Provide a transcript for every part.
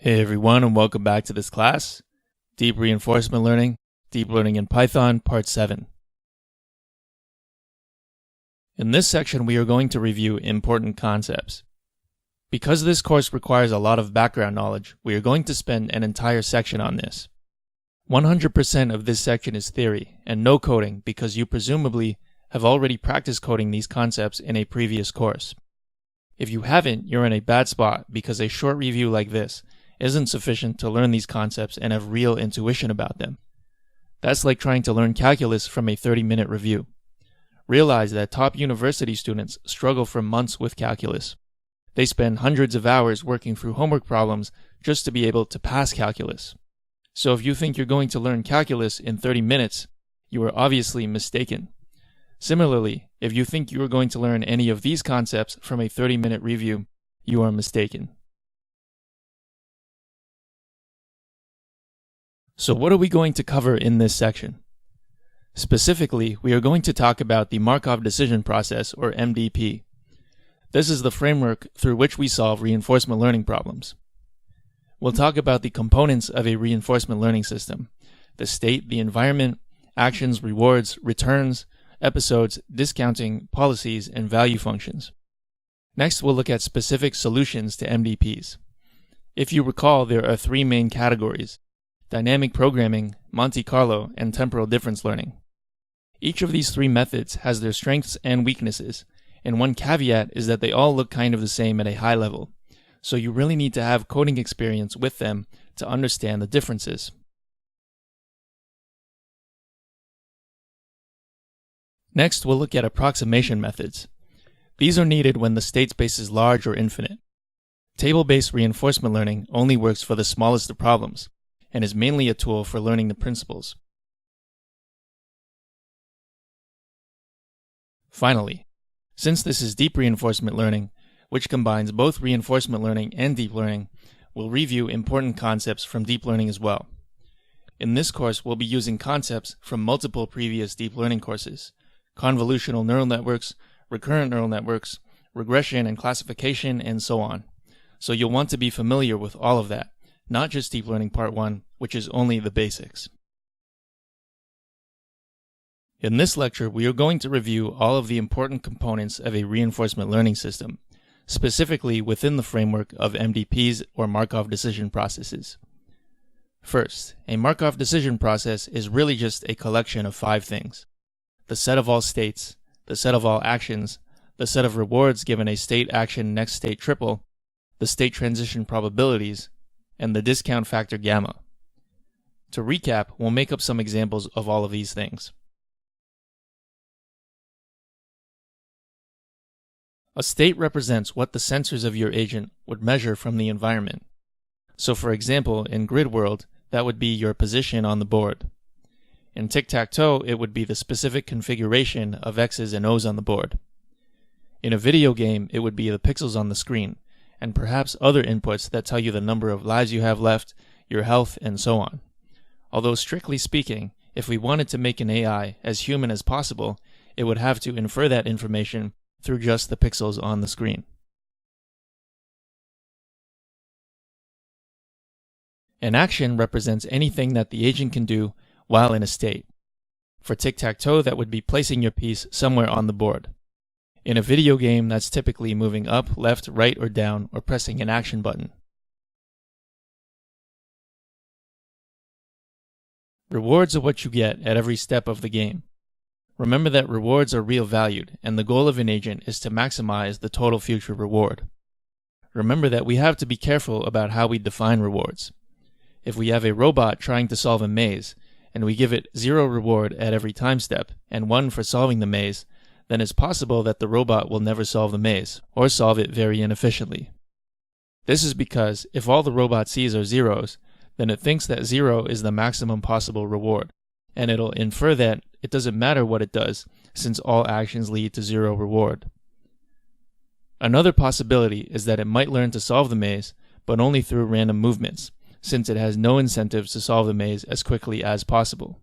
Hey everyone, and welcome back to this class, Deep Reinforcement Learning, Deep Learning in Python, Part 7. In this section, we are going to review important concepts. Because this course requires a lot of background knowledge, we are going to spend an entire section on this. 100% of this section is theory, and no coding because you presumably have already practiced coding these concepts in a previous course. If you haven't, you're in a bad spot because a short review like this isn't sufficient to learn these concepts and have real intuition about them. That's like trying to learn calculus from a 30-minute review. Realize that top university students struggle for months with calculus. They spend hundreds of hours working through homework problems just to be able to pass calculus. So if you think you're going to learn calculus in 30 minutes, you are obviously mistaken. Similarly, if you think you are going to learn any of these concepts from a 30-minute review, you are mistaken. So what are we going to cover in this section? Specifically, we are going to talk about the Markov decision process, or MDP. This is the framework through which we solve reinforcement learning problems. We'll talk about the components of a reinforcement learning system: the state, the environment, actions, rewards, returns, episodes, discounting, policies, and value functions. Next, we'll look at specific solutions to MDPs. If you recall, there are three main categories: dynamic programming, Monte Carlo, and temporal difference learning. Each of these three methods has their strengths and weaknesses, and one caveat is that they all look kind of the same at a high level, so you really need to have coding experience with them to understand the differences. Next, we'll look at approximation methods. These are needed when the state space is large or infinite. Table-based reinforcement learning only works for the smallest of problems, and is mainly a tool for learning the principles. Finally, since this is deep reinforcement learning, which combines both reinforcement learning and deep learning, we'll review important concepts from deep learning as well. In this course, we'll be using concepts from multiple previous deep learning courses: convolutional neural networks, recurrent neural networks, regression and classification, and so on. So you'll want to be familiar with all of that, not just Deep Learning Part 1, which is only the basics. In this lecture, we are going to review all of the important components of a reinforcement learning system, specifically within the framework of MDPs, or Markov decision processes. First, a Markov decision process is really just a collection of 5 things: the set of all states, the set of all actions, the set of rewards given a state action next state triple, the state transition probabilities, and the discount factor gamma. To recap, we'll make up some examples of all of these things. A state represents what the sensors of your agent would measure from the environment. So for example, in grid world, that would be your position on the board. In tic-tac-toe, it would be the specific configuration of X's and O's on the board. In a video game, it would be the pixels on the screen, and perhaps other inputs that tell you the number of lives you have left, your health, and so on. Although strictly speaking, if we wanted to make an AI as human as possible, it would have to infer that information through just the pixels on the screen. An action represents anything that the agent can do while in a state. For tic-tac-toe, that would be placing your piece somewhere on the board. In a video game, that's typically moving up, left, right, or down, or pressing an action button. Rewards are what you get at every step of the game. Remember that rewards are real valued, and the goal of an agent is to maximize the total future reward. Remember that we have to be careful about how we define rewards. If we have a robot trying to solve a maze, and we give it 0 reward at every time step, and 1 for solving the maze, then it's possible that the robot will never solve the maze, or solve it very inefficiently. This is because if all the robot sees are zeros, then it thinks that 0 is the maximum possible reward, and it'll infer that it doesn't matter what it does, since all actions lead to 0 reward. Another possibility is that it might learn to solve the maze, but only through random movements, since it has no incentives to solve the maze as quickly as possible.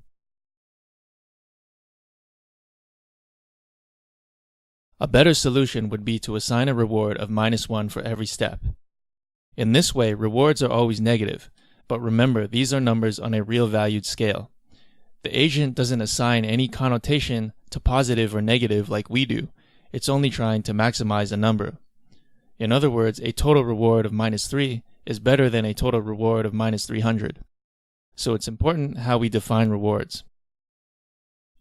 A better solution would be to assign a reward of -1 for every step. In this way, rewards are always negative, but remember, these are numbers on a real valued scale. The agent doesn't assign any connotation to positive or negative like we do. It's only trying to maximize a number. In other words, a total reward of -3 is better than a total reward of -300. So it's important how we define rewards.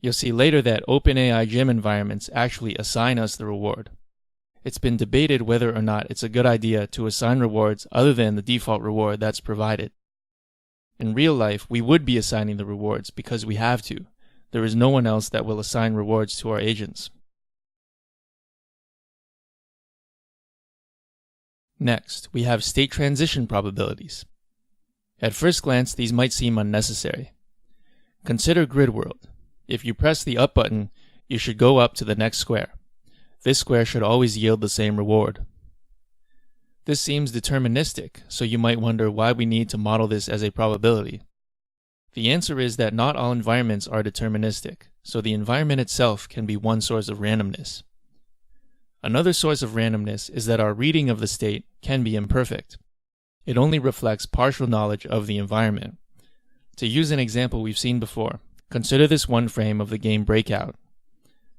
You'll see later that OpenAI gym environments actually assign us the reward. It's been debated whether or not it's a good idea to assign rewards other than the default reward that's provided. In real life, we would be assigning the rewards because we have to. There is no one else that will assign rewards to our agents. Next, we have state transition probabilities. At first glance, these might seem unnecessary. Consider grid world. If you press the up button, you should go up to the next square. This square should always yield the same reward. This seems deterministic, so you might wonder why we need to model this as a probability. The answer is that not all environments are deterministic, so the environment itself can be one source of randomness. Another source of randomness is that our reading of the state can be imperfect. It only reflects partial knowledge of the environment. To use an example we've seen before, consider this one frame of the game Breakout.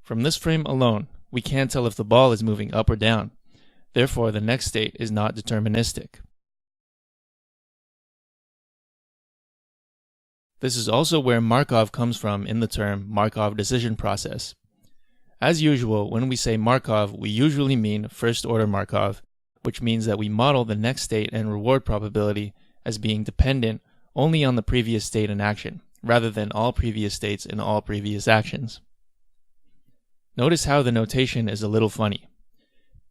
From this frame alone, we can't tell if the ball is moving up or down. Therefore, the next state is not deterministic. This is also where Markov comes from in the term Markov decision process. As usual, when we say Markov, we usually mean first-order Markov, which means that we model the next state and reward probability as being dependent only on the previous state in action, rather than all previous states in all previous actions. Notice how the notation is a little funny.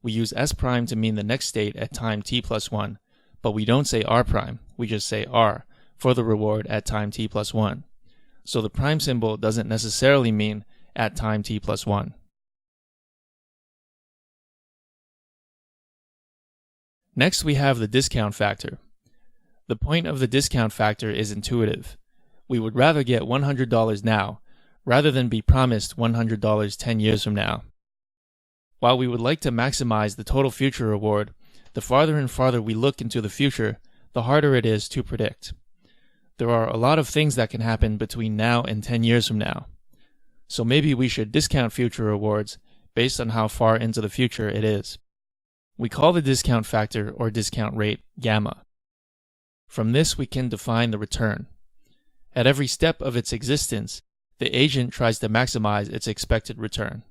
We use S prime to mean the next state at time t+1, but we don't say R prime, we just say R for the reward at time t+1. So the prime symbol doesn't necessarily mean at time t+1. Next we have the discount factor. The point of the discount factor is intuitive. We would rather get $100 now, rather than be promised $100 10 years from now. While we would like to maximize the total future reward, the farther and farther we look into the future, the harder it is to predict. There are a lot of things that can happen between now and 10 years from now. So maybe we should discount future rewards based on how far into the future it is. We call the discount factor or discount rate gamma. From this we can define the return. At every step of its existence, the agent tries to maximize its expected return.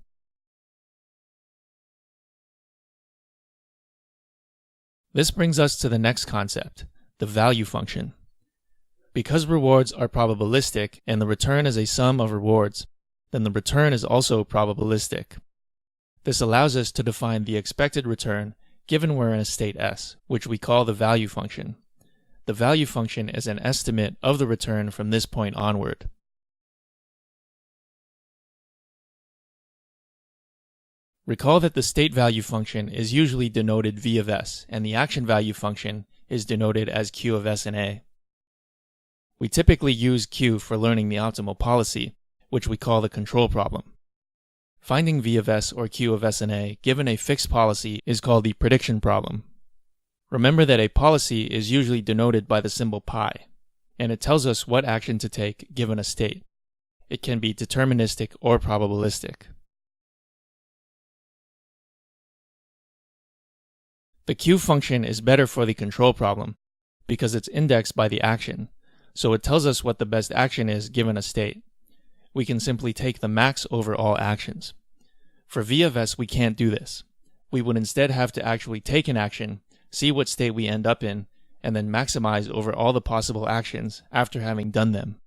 This brings us to the next concept, the value function. Because rewards are probabilistic and the return is a sum of rewards, then the return is also probabilistic. This allows us to define the expected return given we're in a state S, which we call the value function. The value function is an estimate of the return from this point onward. Recall that the state value function is usually denoted V of S, and the action value function is denoted as Q of S and A. We typically use Q for learning the optimal policy, which we call the control problem. Finding V of S or Q of S and A given a fixed policy is called the prediction problem. Remember that a policy is usually denoted by the symbol pi, and it tells us what action to take given a state. It can be deterministic or probabilistic. The Q function is better for the control problem because it's indexed by the action, so it tells us what the best action is given a state. We can simply take the max over all actions. For V of S, we can't do this. We would instead have to actually take an action, see what state we end up in, and then maximize over all the possible actions after having done them.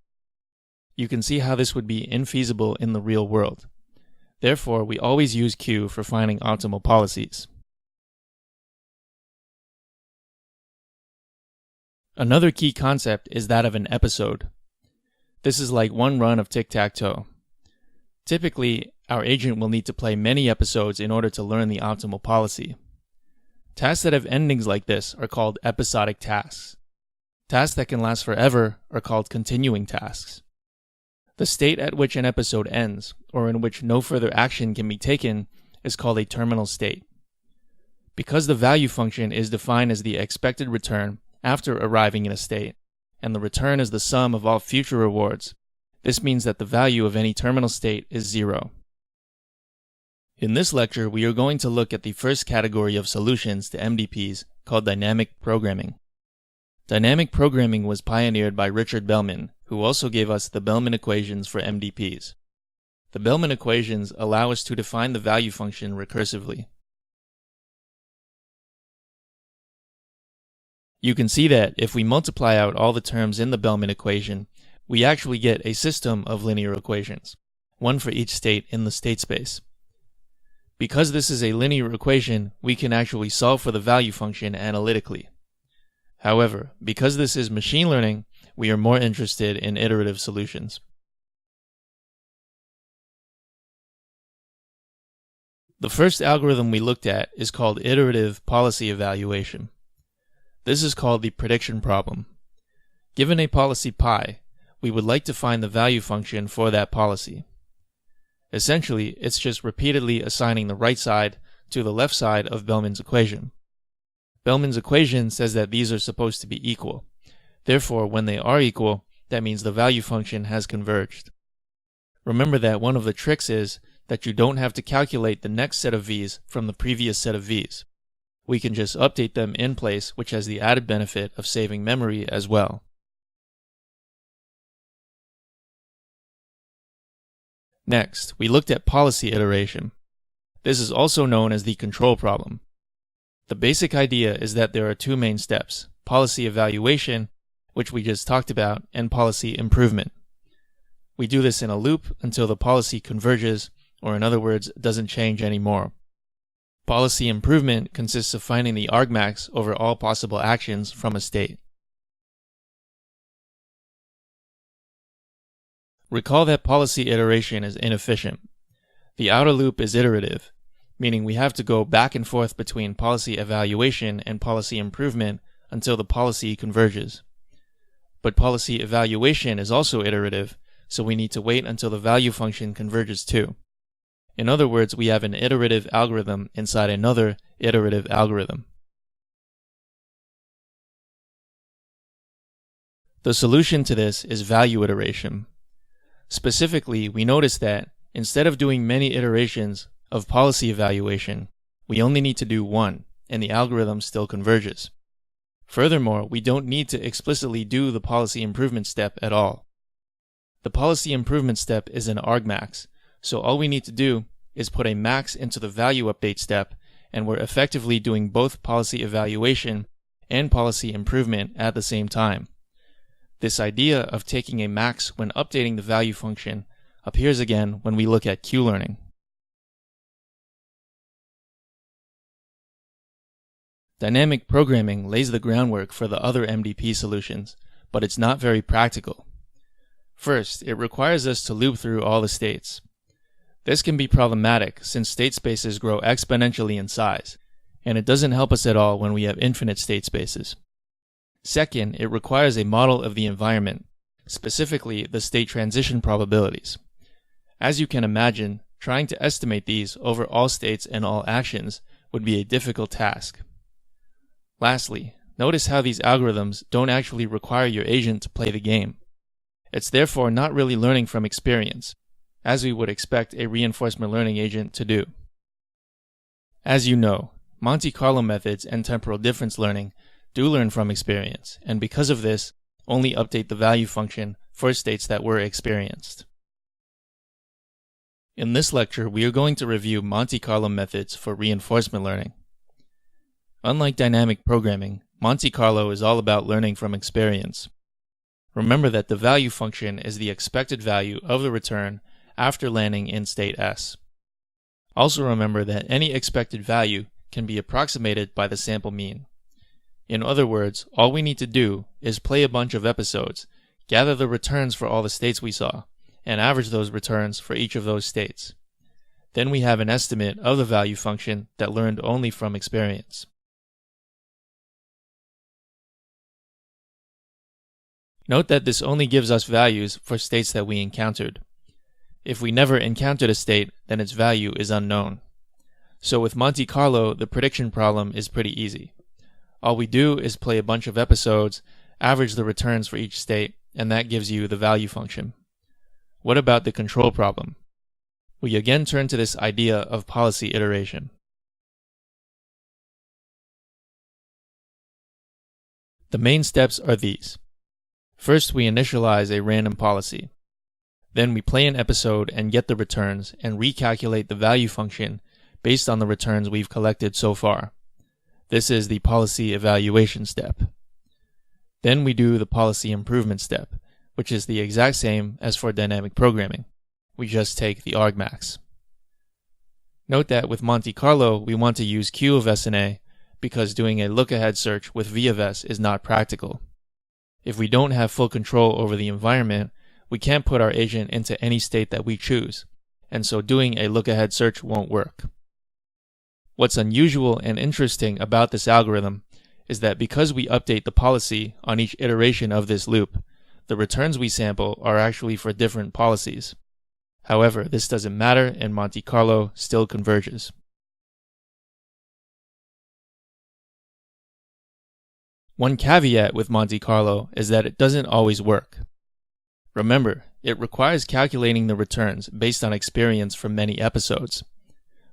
You can see how this would be infeasible in the real world. Therefore, we always use Q for finding optimal policies. Another key concept is that of an episode. This is like one run of tic-tac-toe. Typically, our agent will need to play many episodes in order to learn the optimal policy. Tasks that have endings like this are called episodic tasks. Tasks that can last forever are called continuing tasks. The state at which an episode ends, or in which no further action can be taken, is called a terminal state. Because the value function is defined as the expected return after arriving in a state, and the return is the sum of all future rewards, this means that the value of any terminal state is 0. In this lecture, we are going to look at the first category of solutions to MDPs called dynamic programming. Dynamic programming was pioneered by Richard Bellman, who also gave us the Bellman equations for MDPs. The Bellman equations allow us to define the value function recursively. You can see that if we multiply out all the terms in the Bellman equation, we actually get a system of linear equations, one for each state in the state space. Because this is a linear equation, we can actually solve for the value function analytically. However, because this is machine learning, we are more interested in iterative solutions. The first algorithm we looked at is called iterative policy evaluation. This is called the prediction problem. Given a policy pi, we would like to find the value function for that policy. Essentially, it's just repeatedly assigning the right side to the left side of Bellman's equation. Bellman's equation says that these are supposed to be equal. Therefore, when they are equal, that means the value function has converged. Remember that one of the tricks is that you don't have to calculate the next set of v's from the previous set of v's. We can just update them in place, which has the added benefit of saving memory as well. Next, we looked at policy iteration. This is also known as the control problem. The basic idea is that there are two main steps: policy evaluation, which we just talked about, and policy improvement. We do this in a loop until the policy converges, or in other words, doesn't change anymore. Policy improvement consists of finding the argmax over all possible actions from a state. Recall that policy iteration is inefficient. The outer loop is iterative, meaning we have to go back and forth between policy evaluation and policy improvement until the policy converges. But policy evaluation is also iterative, so we need to wait until the value function converges too. In other words, we have an iterative algorithm inside another iterative algorithm. The solution to this is value iteration. Specifically, we notice that instead of doing many iterations of policy evaluation, we only need to do one, and the algorithm still converges. Furthermore, we don't need to explicitly do the policy improvement step at all. The policy improvement step is an argmax, so all we need to do is put a max into the value update step, and we're effectively doing both policy evaluation and policy improvement at the same time. This idea of taking a max when updating the value function appears again when we look at Q-learning. Dynamic programming lays the groundwork for the other MDP solutions, but it's not very practical. First, it requires us to loop through all the states. This can be problematic since state spaces grow exponentially in size, and it doesn't help us at all when we have infinite state spaces. Second, it requires a model of the environment, specifically the state transition probabilities. As you can imagine, trying to estimate these over all states and all actions would be a difficult task. Lastly, notice how these algorithms don't actually require your agent to play the game. It's therefore not really learning from experience, as we would expect a reinforcement learning agent to do. As you know, Monte Carlo methods and temporal difference learning do learn from experience, and because of this, only update the value function for states that were experienced. In this lecture, we are going to review Monte Carlo methods for reinforcement learning. Unlike dynamic programming, Monte Carlo is all about learning from experience. Remember that the value function is the expected value of the return after landing in state S. Also remember that any expected value can be approximated by the sample mean. In other words, all we need to do is play a bunch of episodes, gather the returns for all the states we saw, and average those returns for each of those states. Then we have an estimate of the value function that learned only from experience. Note that this only gives us values for states that we encountered. If we never encountered a state, then its value is unknown. So with Monte Carlo, the prediction problem is pretty easy. All we do is play a bunch of episodes, average the returns for each state, and that gives you the value function. What about the control problem? We again turn to this idea of policy iteration. The main steps are these. First, we initialize a random policy. Then we play an episode and get the returns and recalculate the value function based on the returns we've collected so far. This is the policy evaluation step. Then we do the policy improvement step, which is the exact same as for dynamic programming. We just take the argmax. Note that with Monte Carlo, we want to use Q of SNA because doing a look-ahead search with V of S is not practical. If we don't have full control over the environment, we can't put our agent into any state that we choose, and so doing a look-ahead search won't work. What's unusual and interesting about this algorithm is that because we update the policy on each iteration of this loop, the returns we sample are actually for different policies. However, this doesn't matter and Monte Carlo still converges. One caveat with Monte Carlo is that it doesn't always work. Remember, it requires calculating the returns based on experience from many episodes.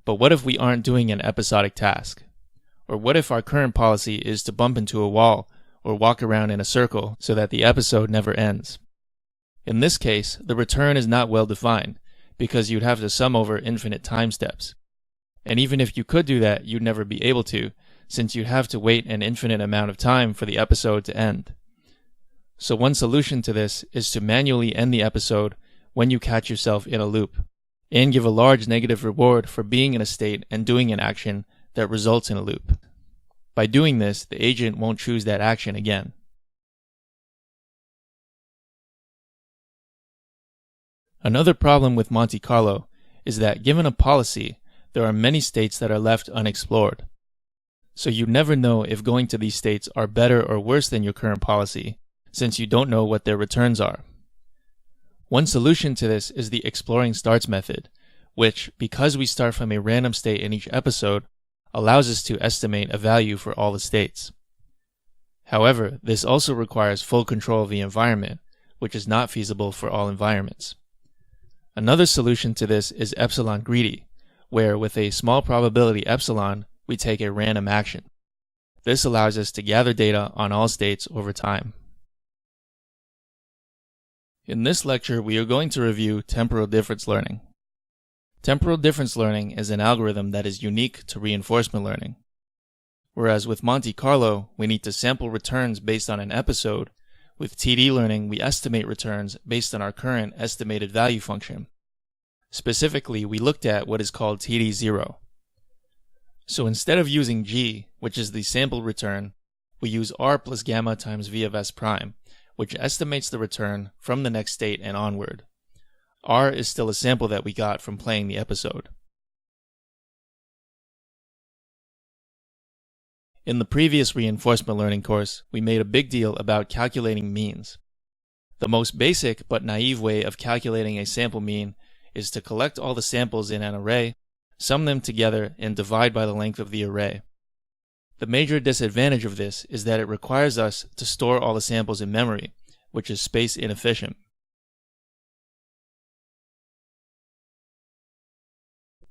But what if we aren't doing an episodic task? Or what if our current policy is to bump into a wall or walk around in a circle so that the episode never ends? In this case, the return is not well defined because you'd have to sum over infinite time steps. And even if you could do that, you'd never be able to, since you'd have to wait an infinite amount of time for the episode to end. So one solution to this is to manually end the episode when you catch yourself in a loop, and give a large negative reward for being in a state and doing an action that results in a loop. By doing this, the agent won't choose that action again. Another problem with Monte Carlo is that given a policy, there are many states that are left unexplored. So you never know if going to these states are better or worse than your current policy, since you don't know what their returns are. One solution to this is the exploring starts method, which, because we start from a random state in each episode, allows us to estimate a value for all the states. However, this also requires full control of the environment, which is not feasible for all environments. Another solution to this is epsilon greedy, where with a small probability epsilon, we take a random action. This allows us to gather data on all states over time. In this lecture, we are going to review temporal difference learning. Temporal difference learning is an algorithm that is unique to reinforcement learning. Whereas with Monte Carlo, we need to sample returns based on an episode, with TD learning, we estimate returns based on our current estimated value function. Specifically, we looked at what is called TD0. So instead of using G, which is the sample return, we use R plus gamma times V of S prime, which estimates the return from the next state and onward. R is still a sample that we got from playing the episode. In the previous reinforcement learning course, we made a big deal about calculating means. The most basic but naive way of calculating a sample mean is to collect all the samples in an array, sum them together, and divide by the length of the array. The major disadvantage of this is that it requires us to store all the samples in memory, which is space inefficient.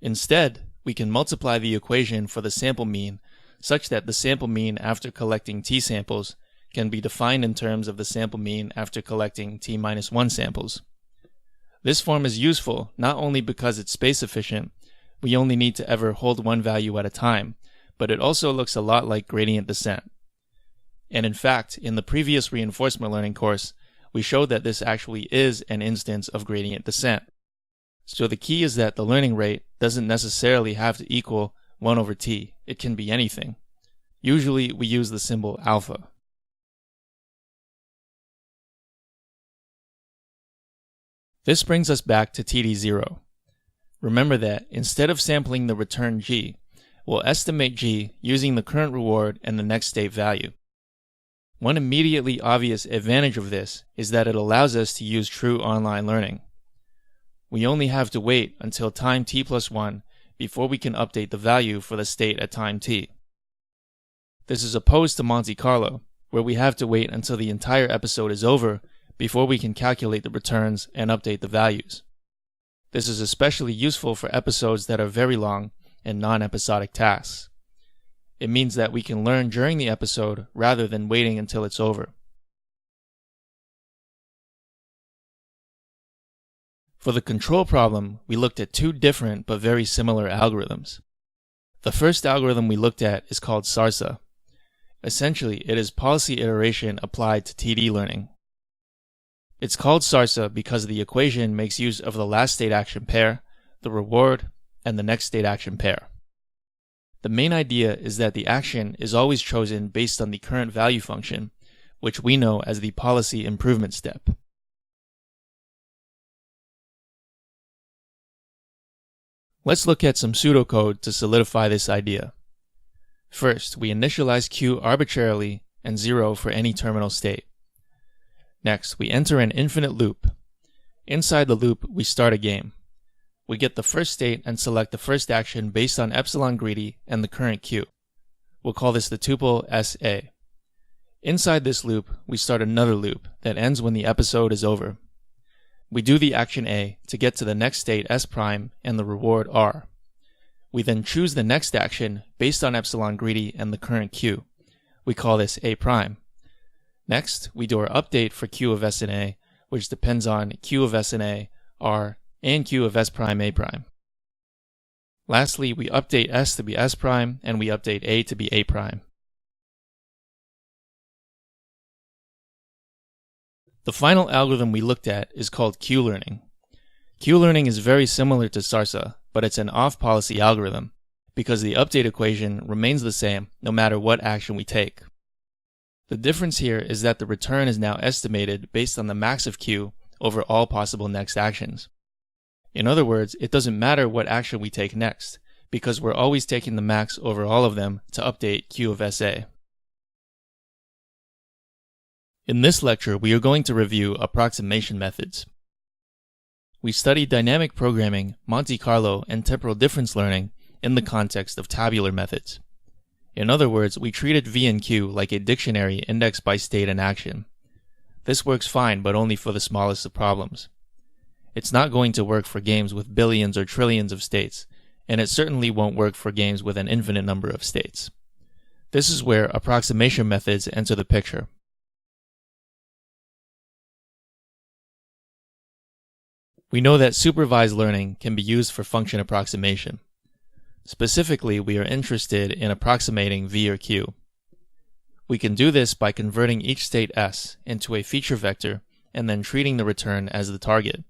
Instead, we can multiply the equation for the sample mean such that the sample mean after collecting t samples can be defined in terms of the sample mean after collecting t-1 samples. This form is useful not only because it's space efficient, we only need to ever hold one value at a time, but it also looks a lot like gradient descent. And in fact, in the previous reinforcement learning course, we showed that this actually is an instance of gradient descent. So the key is that the learning rate doesn't necessarily have to equal 1 over t. It can be anything. Usually we use the symbol alpha. This brings us back to TD0. Remember that instead of sampling the return g, we'll estimate g using the current reward and the next state value. One immediately obvious advantage of this is that it allows us to use true online learning. We only have to wait until time t+1 before we can update the value for the state at time t. This is opposed to Monte Carlo, where we have to wait until the entire episode is over before we can calculate the returns and update the values. This is especially useful for episodes that are very long and non-episodic tasks. It means that we can learn during the episode rather than waiting until it's over. For the control problem, we looked at two different but very similar algorithms. The first algorithm we looked at is called SARSA. Essentially, it is policy iteration applied to TD learning. It's called SARSA because the equation makes use of the last state action pair, the reward, and the next state action pair. The main idea is that the action is always chosen based on the current value function, which we know as the policy improvement step. Let's look at some pseudocode to solidify this idea. First, we initialize Q arbitrarily and 0 for any terminal state. Next, we enter an infinite loop. Inside the loop, we start a game. We get the first state and select the first action based on epsilon greedy and the current Q. We'll call this the tuple SA. Inside this loop, we start another loop that ends when the episode is over. We do the action A to get to the next state S' and the reward R. We then choose the next action based on epsilon greedy and the current Q. We call this A'. Next, we do our update for Q of S and A, which depends on Q of S and A, R, and Q of S' A'. Lastly, we update S to be S' and we update A to be A'. The final algorithm we looked at is called Q-learning. Q-learning is very similar to SARSA, but it's an off-policy algorithm, because the update equation remains the same no matter what action we take. The difference here is that the return is now estimated based on the max of Q over all possible next actions. In other words, it doesn't matter what action we take next, because we're always taking the max over all of them to update Q of SA. In this lecture, we are going to review approximation methods. We studied dynamic programming, Monte Carlo, and temporal difference learning in the context of tabular methods. In other words, we treated V and Q like a dictionary indexed by state and action. This works fine, but only for the smallest of problems. It's not going to work for games with billions or trillions of states, and it certainly won't work for games with an infinite number of states. This is where approximation methods enter the picture. We know that supervised learning can be used for function approximation. Specifically, we are interested in approximating V or Q. We can do this by converting each state S into a feature vector and then treating the return as the target.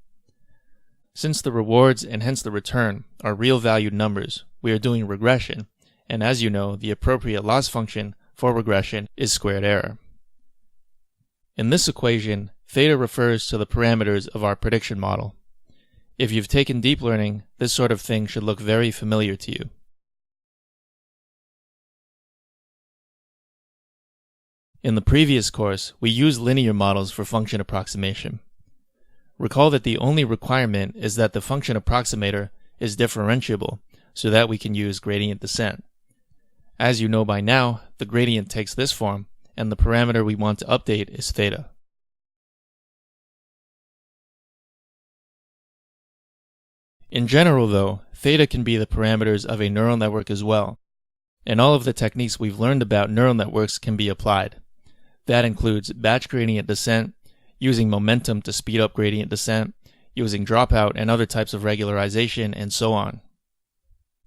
Since the rewards and hence the return are real-valued numbers, we are doing regression, and as you know, the appropriate loss function for regression is squared error. In this equation, theta refers to the parameters of our prediction model. If you've taken deep learning, this sort of thing should look very familiar to you. In the previous course, we used linear models for function approximation. Recall that the only requirement is that the function approximator is differentiable, so that we can use gradient descent. As you know by now, the gradient takes this form, and the parameter we want to update is theta. In general, though, theta can be the parameters of a neural network as well, and all of the techniques we've learned about neural networks can be applied. That includes batch gradient descent, using momentum to speed up gradient descent, using dropout and other types of regularization, and so on.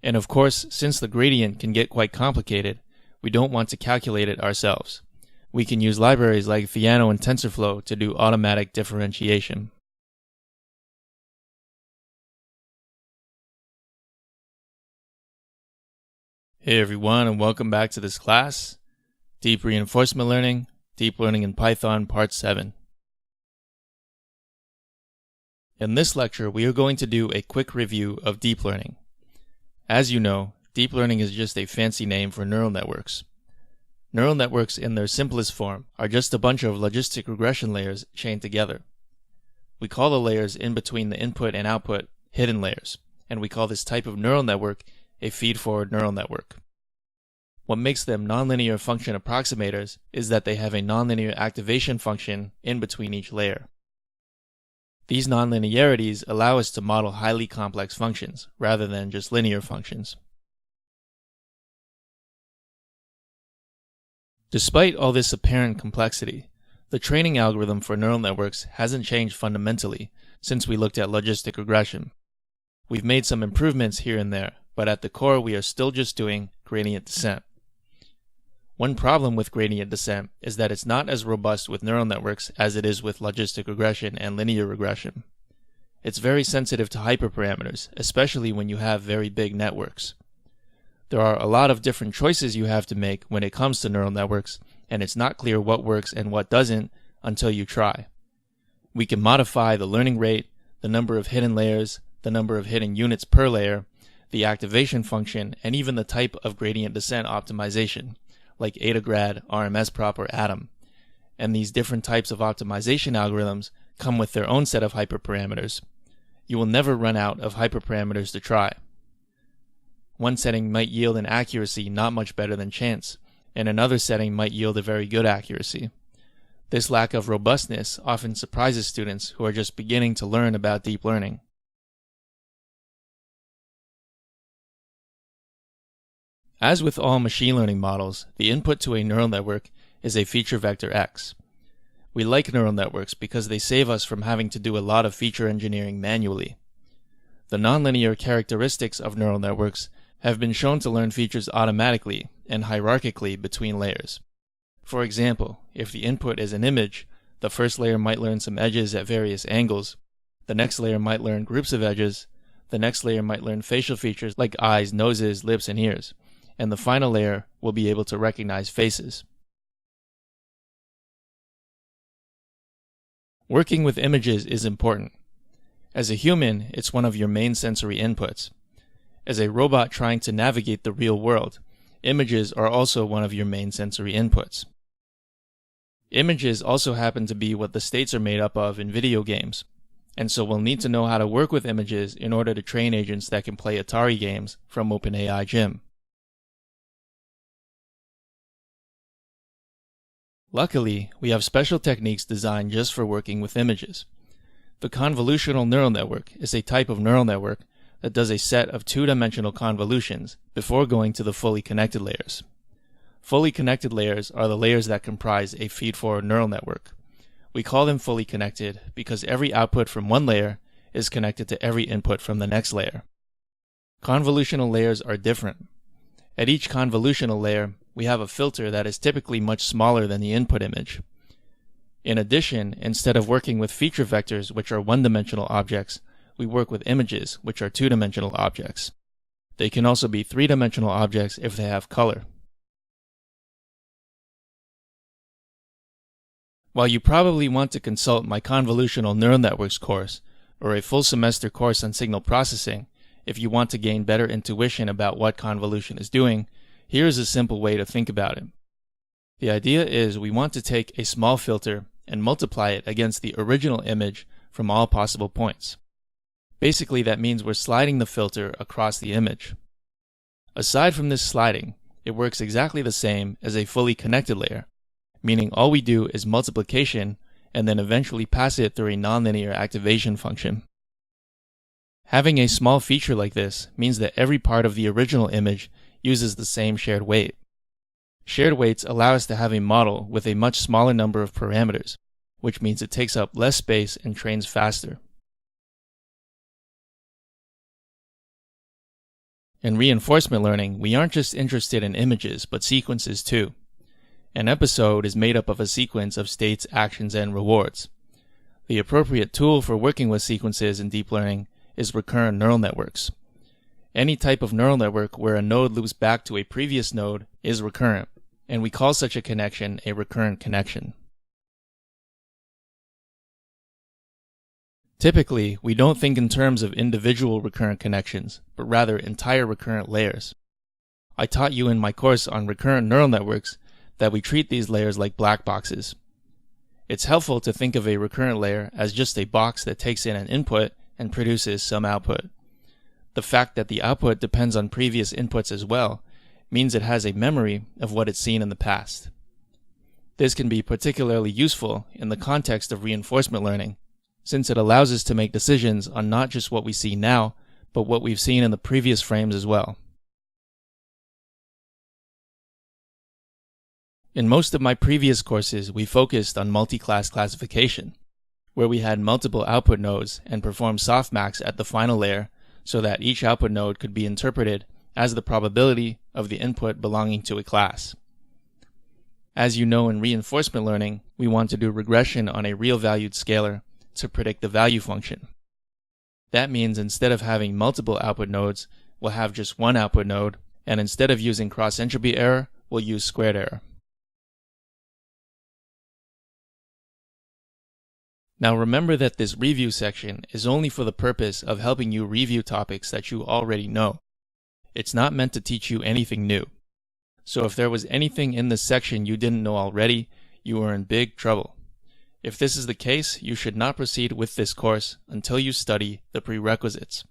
And of course, since the gradient can get quite complicated, we don't want to calculate it ourselves. We can use libraries like Theano and TensorFlow to do automatic differentiation. Hey everyone, and welcome back to this class, Deep Reinforcement Learning, Deep Learning in Python, Part 7. In this lecture, we are going to do a quick review of deep learning. As you know, deep learning is just a fancy name for neural networks. Neural networks in their simplest form are just a bunch of logistic regression layers chained together. We call the layers in between the input and output hidden layers, and we call this type of neural network a feed-forward neural network. What makes them nonlinear function approximators is that they have a nonlinear activation function in between each layer. These nonlinearities allow us to model highly complex functions, rather than just linear functions. Despite all this apparent complexity, the training algorithm for neural networks hasn't changed fundamentally since we looked at logistic regression. We've made some improvements here and there, but at the core we are still just doing gradient descent. One problem with gradient descent is that it's not as robust with neural networks as it is with logistic regression and linear regression. It's very sensitive to hyperparameters, especially when you have very big networks. There are a lot of different choices you have to make when it comes to neural networks, and it's not clear what works and what doesn't until you try. We can modify the learning rate, the number of hidden layers, the number of hidden units per layer, the activation function, and even the type of gradient descent optimization, like AdaGrad, RMSProp, or Atom. And these different types of optimization algorithms come with their own set of hyperparameters. You will never run out of hyperparameters to try. One setting might yield an accuracy not much better than chance, and another setting might yield a very good accuracy. This lack of robustness often surprises students who are just beginning to learn about deep learning. As with all machine learning models, the input to a neural network is a feature vector X. We like neural networks because they save us from having to do a lot of feature engineering manually. The nonlinear characteristics of neural networks have been shown to learn features automatically and hierarchically between layers. For example, if the input is an image, the first layer might learn some edges at various angles, the next layer might learn groups of edges, the next layer might learn facial features like eyes, noses, lips, and ears, and the final layer will be able to recognize faces. Working with images is important. As a human, it's one of your main sensory inputs. As a robot trying to navigate the real world, images are also one of your main sensory inputs. Images also happen to be what the states are made up of in video games, and so we'll need to know how to work with images in order to train agents that can play Atari games from OpenAI Gym. Luckily, we have special techniques designed just for working with images. The convolutional neural network is a type of neural network that does a set of two-dimensional convolutions before going to the fully connected layers. Fully connected layers are the layers that comprise a feed-forward neural network. We call them fully connected because every output from one layer is connected to every input from the next layer. Convolutional layers are different. At each convolutional layer, we have a filter that is typically much smaller than the input image. In addition, instead of working with feature vectors, which are one-dimensional objects, we work with images, which are two-dimensional objects. They can also be three-dimensional objects if they have color. While you probably want to consult my Convolutional Neural Networks course, or a full semester course on signal processing, if you want to gain better intuition about what convolution is doing, here is a simple way to think about it. The idea is we want to take a small filter and multiply it against the original image from all possible points. Basically, that means we're sliding the filter across the image. Aside from this sliding, it works exactly the same as a fully connected layer, meaning all we do is multiplication and then eventually pass it through a nonlinear activation function. Having a small feature like this means that every part of the original image uses the same shared weight. Shared weights allow us to have a model with a much smaller number of parameters, which means it takes up less space and trains faster. In reinforcement learning, we aren't just interested in images, but sequences too. An episode is made up of a sequence of states, actions, and rewards. The appropriate tool for working with sequences in deep learning is recurrent neural networks. Any type of neural network where a node loops back to a previous node is recurrent, and we call such a connection a recurrent connection. Typically, we don't think in terms of individual recurrent connections, but rather entire recurrent layers. I taught you in my course on recurrent neural networks that we treat these layers like black boxes. It's helpful to think of a recurrent layer as just a box that takes in an input and produces some output. The fact that the output depends on previous inputs as well means it has a memory of what it's seen in the past. This can be particularly useful in the context of reinforcement learning, since it allows us to make decisions on not just what we see now, but what we've seen in the previous frames as well. In most of my previous courses, we focused on multi-class classification, where we had multiple output nodes and performed softmax at the final layer so that each output node could be interpreted as the probability of the input belonging to a class. As you know in reinforcement learning, we want to do regression on a real-valued scalar to predict the value function. That means instead of having multiple output nodes, we'll have just one output node, and instead of using cross-entropy error, we'll use squared error. Now remember that this review section is only for the purpose of helping you review topics that you already know. It's not meant to teach you anything new. So if there was anything in this section you didn't know already, you are in big trouble. If this is the case, you should not proceed with this course until you study the prerequisites.